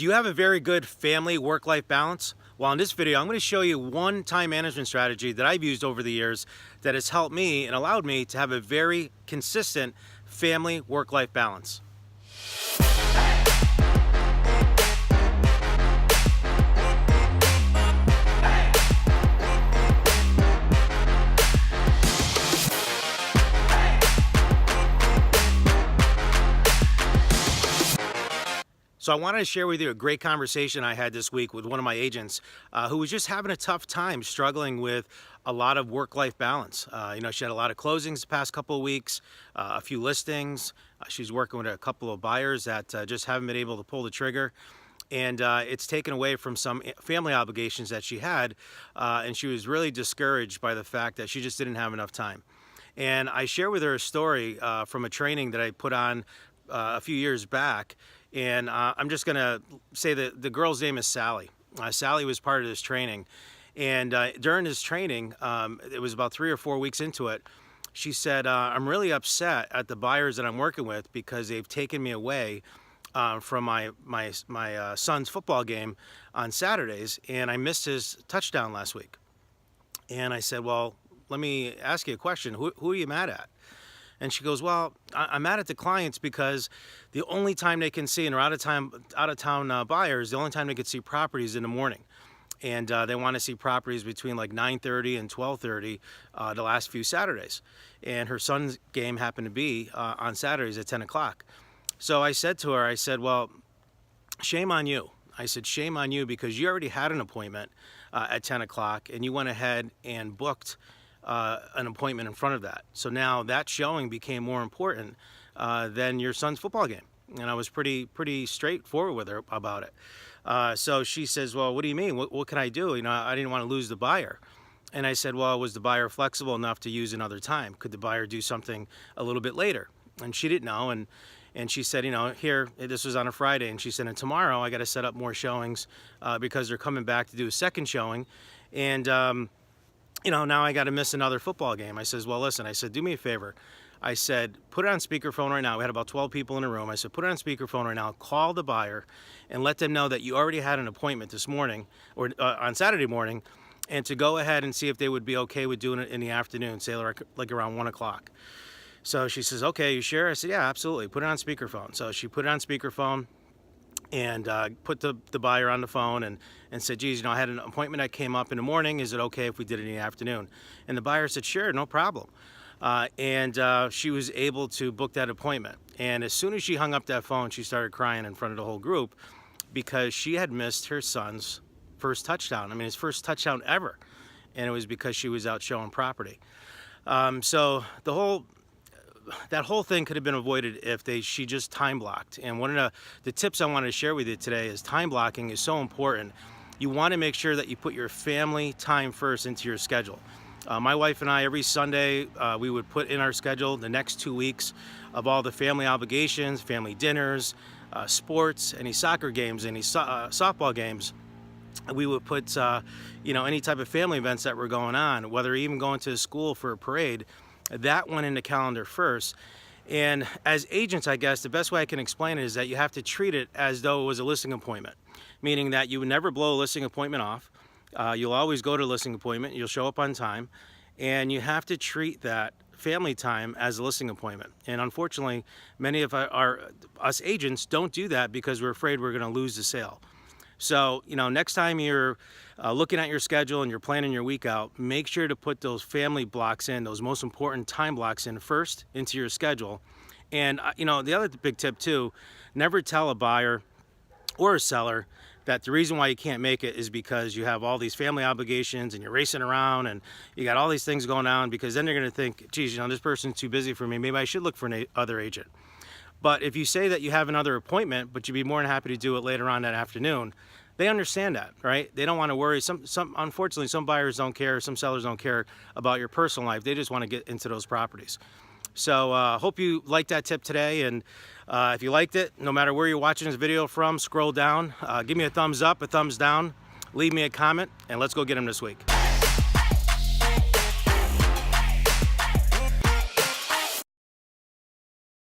Do you have a very good family work-life balance? Well, in this video, I'm going to show you one time management strategy that I've used over the years that has helped me and allowed me to have a very consistent family work-life balance. So I wanted to share with you a great conversation I had this week with one of my agents who was just having a tough time struggling with a lot of work-life balance. She had a lot of closings the past couple of weeks, a few listings. She's working with a couple of buyers that just haven't been able to pull the trigger. And it's taken away from some family obligations that she had. And she was really discouraged by the fact that she just didn't have enough time. And I share with her a story from a training that I put on a few years back. And I'm just going to say that the girl's name is Sally. Sally was part of this training. And during this training, it was about 3 or 4 weeks into it, she said, I'm really upset at the buyers that I'm working with because they've taken me away from my son's football game on Saturdays, and I missed his touchdown last week. And I said, well, let me ask you a question. Who are you mad at? And she goes, well, I'm mad at the clients because the only time they can see, and they're out of town buyers, the only time they could see properties in the morning. And they want to see properties between like 9:30 and 12:30 the last few Saturdays. And her son's game happened to be on Saturdays at 10 o'clock. So I said to her, I said, well, shame on you. I said, shame on you because you already had an appointment at 10 o'clock and you went ahead and booked an appointment in front of that. So now that showing became more important than your son's football game. And I was pretty straightforward with her about it. So she says, well, what do you mean? What can I do? I didn't want to lose the buyer. And I said, well, was the buyer flexible enough to use another time? Could the buyer do something a little bit later? And she didn't know. And she said, this was on a Friday. And she said, and tomorrow I got to set up more showings because they're coming back to do a second showing. And, now I got to miss another football game. I says, well, listen, I said, do me a favor. I said, put it on speakerphone right now. We had about 12 people in the room. I said, put it on speakerphone right now. Call the buyer and let them know that you already had an appointment this morning or on Saturday morning, and to go ahead and see if they would be okay with doing it in the afternoon, say like around 1 o'clock. So she says, okay, you sure? I said, yeah, absolutely. Put it on speakerphone. So she put it on speakerphone and put the buyer on the phone and said, geez, I had an appointment that came up in the morning. Is it okay if we did it in the afternoon? And the buyer said, sure, no problem. And she was able to book that appointment. And as soon as she hung up that phone, she started crying in front of the whole group because she had missed her son's first touchdown. I mean, his first touchdown ever. And it was because she was out showing property. So that whole thing could have been avoided if she just time blocked. And one of the tips I wanted to share with you today is time blocking is so important. You want to make sure that you put your family time first into your schedule. My wife and I, every Sunday, we would put in our schedule the next 2 weeks of all the family obligations, family dinners, sports, any soccer games, any softball games. We would put, any type of family events that were going on, whether even going to school for a parade. That went in the calendar first. And as agents, I guess, the best way I can explain it is that you have to treat it as though it was a listing appointment, meaning that you would never blow a listing appointment off. You'll always go to a listing appointment. You'll show up on time. And you have to treat that family time as a listing appointment. And unfortunately, many of us agents don't do that because we're afraid we're going to lose the sale. So, next time you're looking at your schedule and you're planning your week out, make sure to put those family blocks in, those most important time blocks in first into your schedule. And, the other big tip too, never tell a buyer or a seller that the reason why you can't make it is because you have all these family obligations and you're racing around and you got all these things going on, because then they're going to think, geez, this person's too busy for me. Maybe I should look for another agent. But if you say that you have another appointment, but you'd be more than happy to do it later on that afternoon, they understand that, right? They don't want to worry. Unfortunately, some buyers don't care. Some sellers don't care about your personal life. They just want to get into those properties. So hope you liked that tip today. And if you liked it, no matter where you're watching this video from, scroll down, give me a thumbs up, a thumbs down, leave me a comment, and let's go get them this week.